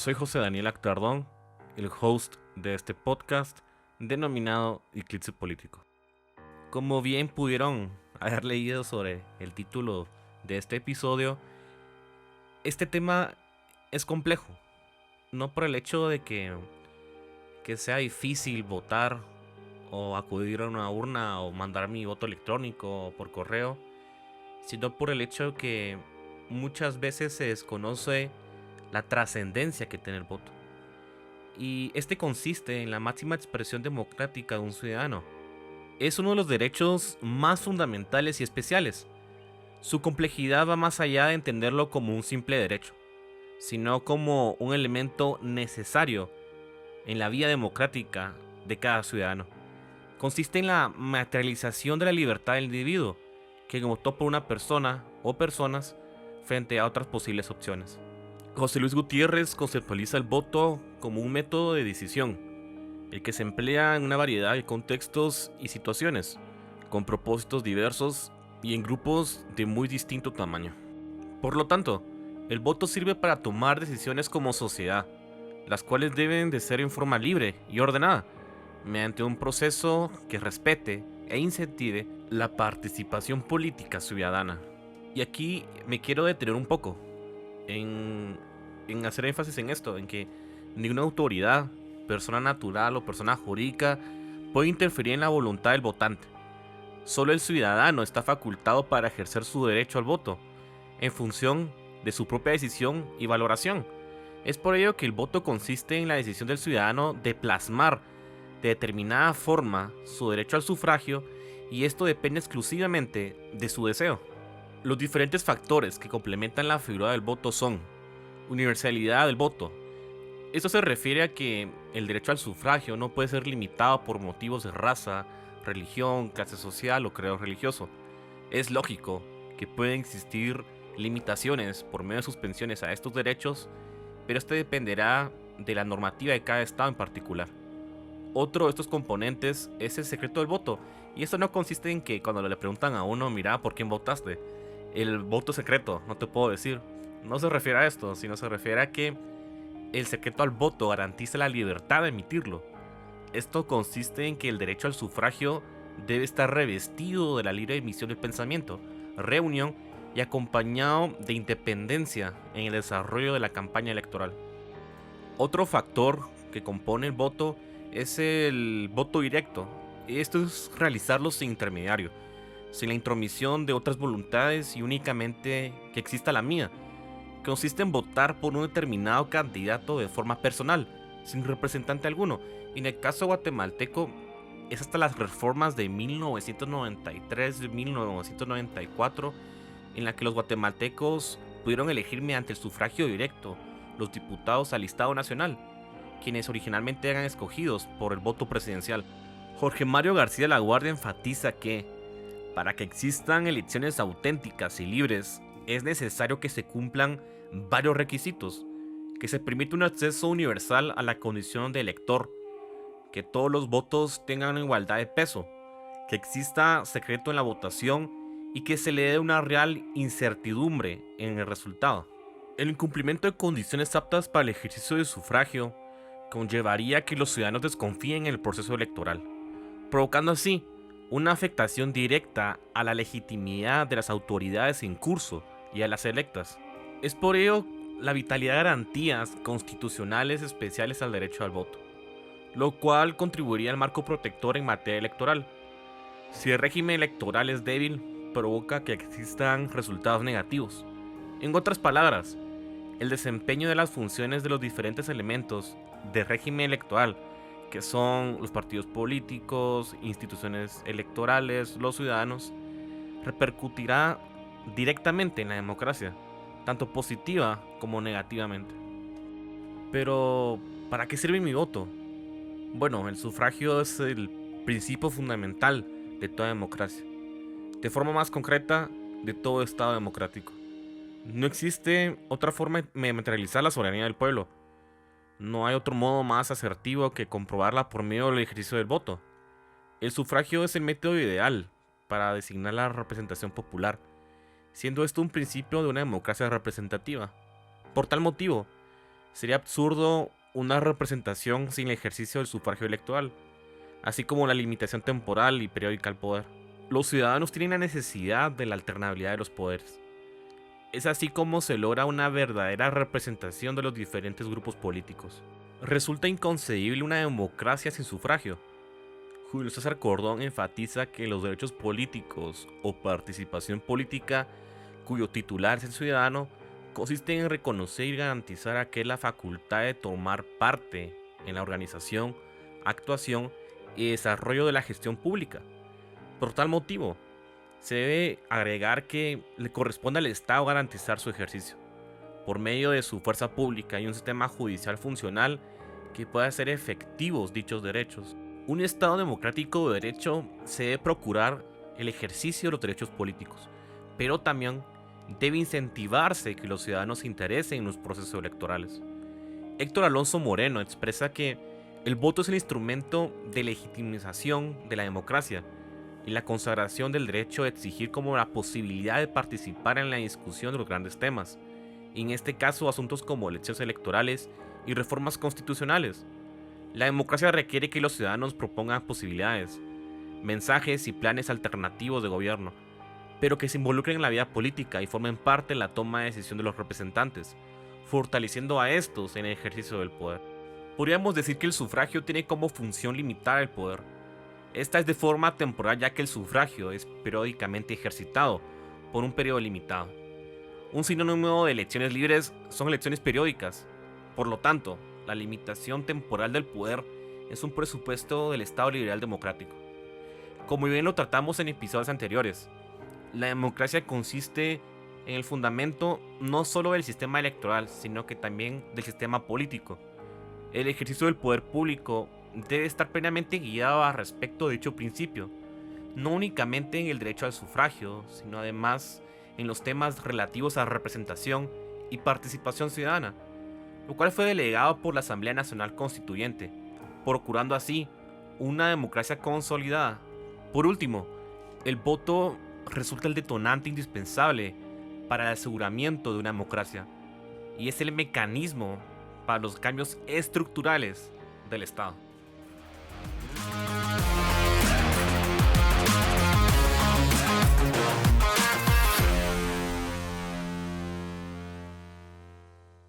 Soy José Daniel Actardón, el host de este podcast denominado Eclipse Político. Como bien pudieron haber leído sobre el título de este episodio, este tema es complejo. No por el hecho de que sea difícil votar o acudir a una urna o mandar mi voto electrónico o por correo, sino por el hecho de que muchas veces se desconoce la trascendencia que tiene el voto. Y este consiste en la máxima expresión democrática de un ciudadano. Es uno de los derechos más fundamentales y especiales. Su complejidad va más allá de entenderlo como un simple derecho, sino como un elemento necesario en la vida democrática de cada ciudadano. Consiste en la materialización de la libertad del individuo, que optó por una persona o personas frente a otras posibles opciones. José Luis Gutiérrez conceptualiza el voto como un método de decisión, el que se emplea en una variedad de contextos y situaciones, con propósitos diversos y en grupos de muy distinto tamaño. Por lo tanto, el voto sirve para tomar decisiones como sociedad, las cuales deben de ser en forma libre y ordenada, mediante un proceso que respete e incentive la participación política ciudadana. Y aquí me quiero detener un poco en hacer énfasis en esto, en que ninguna autoridad, persona natural o persona jurídica puede interferir en la voluntad del votante. Solo el ciudadano está facultado para ejercer su derecho al voto, en función de su propia decisión y valoración. Es por ello que el voto consiste en la decisión del ciudadano de plasmar de determinada forma su derecho al sufragio, y esto depende exclusivamente de su deseo. Los diferentes factores que complementan la figura del voto son: universalidad del voto. Esto se refiere a que el derecho al sufragio no puede ser limitado por motivos de raza, religión, clase social o credo religioso. Es lógico que pueden existir limitaciones por medio de suspensiones a estos derechos, pero esto dependerá de la normativa de cada estado en particular. Otro de estos componentes es el secreto del voto, y esto no consiste en que cuando le preguntan a uno, mira, ¿por quién votaste? El voto secreto, no te puedo decir. No se refiere a esto, sino se refiere a que el secreto al voto garantiza la libertad de emitirlo. Esto consiste en que el derecho al sufragio debe estar revestido de la libre emisión del pensamiento, reunión y acompañado de independencia en el desarrollo de la campaña electoral. Otro factor que compone el voto es el voto directo. Esto es realizarlo sin intermediario, sin la intromisión de otras voluntades y únicamente que exista la mía. Consiste en votar por un determinado candidato de forma personal, sin representante alguno. Y en el caso guatemalteco es hasta las reformas de 1993-1994 en la que los guatemaltecos pudieron elegir mediante el sufragio directo los diputados al listado nacional, quienes originalmente eran escogidos por el voto presidencial. Jorge Mario García Laguardia enfatiza que, para que existan elecciones auténticas y libres, es necesario que se cumplan varios requisitos: que se permita un acceso universal a la condición de elector, que todos los votos tengan igualdad de peso, que exista secreto en la votación y que se le dé una real incertidumbre en el resultado. El incumplimiento de condiciones aptas para el ejercicio del sufragio conllevaría que los ciudadanos desconfíen en el proceso electoral, provocando así una afectación directa a la legitimidad de las autoridades en curso y a las electas. Es por ello la vitalidad de garantías constitucionales especiales al derecho al voto, lo cual contribuiría al marco protector en materia electoral. Si el régimen electoral es débil, provoca que existan resultados negativos. En otras palabras, el desempeño de las funciones de los diferentes elementos del régimen electoral, que son los partidos políticos, instituciones electorales, los ciudadanos, repercutirá directamente en la democracia, tanto positiva como negativamente. Pero, ¿para qué sirve mi voto? Bueno, el sufragio es el principio fundamental de toda democracia. De forma más concreta, de todo Estado democrático. No existe otra forma de materializar la soberanía del pueblo. No hay otro modo más asertivo que comprobarla por medio del ejercicio del voto. El sufragio es el método ideal para designar la representación popular, siendo esto un principio de una democracia representativa. Por tal motivo, Sería absurdo una representación sin el ejercicio del sufragio electoral, así como la limitación temporal y periódica al poder. Los ciudadanos tienen la necesidad de la alternabilidad de los poderes. Es así como se logra una verdadera representación de los diferentes grupos políticos. Resulta inconcebible una democracia sin sufragio. Julio César Cordón enfatiza que los derechos políticos o participación política, cuyo titular es el ciudadano, consisten en reconocer y garantizar aquella facultad de tomar parte en la organización, actuación y desarrollo de la gestión pública. Por tal motivo, se debe agregar que le corresponde al Estado garantizar su ejercicio, por medio de su fuerza pública y un sistema judicial funcional que pueda hacer efectivos dichos derechos. Un Estado democrático de derecho se debe procurar el ejercicio de los derechos políticos, pero también debe incentivarse que los ciudadanos se interesen en los procesos electorales. Héctor Alonso Moreno expresa que el voto es el instrumento de legitimización de la democracia y la consagración del derecho de exigir como la posibilidad de participar en la discusión de los grandes temas, y en este caso asuntos como elecciones electorales y reformas constitucionales. La democracia requiere que los ciudadanos propongan posibilidades, mensajes y planes alternativos de gobierno, pero que se involucren en la vida política y formen parte en la toma de decisión de los representantes, fortaleciendo a estos en el ejercicio del poder. Podríamos decir que el sufragio tiene como función limitar el poder. Esta es de forma temporal, ya que el sufragio es periódicamente ejercitado por un periodo limitado. Un sinónimo de elecciones libres son elecciones periódicas. Por lo tanto, la limitación temporal del poder es un presupuesto del Estado liberal democrático. Como bien lo tratamos en episodios anteriores, la democracia consiste en el fundamento no solo del sistema electoral, sino que también del sistema político. El ejercicio del poder público debe estar plenamente guiado al respecto de dicho principio, no únicamente en el derecho al sufragio, sino además en los temas relativos a representación y participación ciudadana, lo cual fue delegado por la Asamblea Nacional Constituyente, procurando así una democracia consolidada. Por último, el voto resulta el detonante indispensable para el aseguramiento de una democracia, y es el mecanismo para los cambios estructurales del Estado.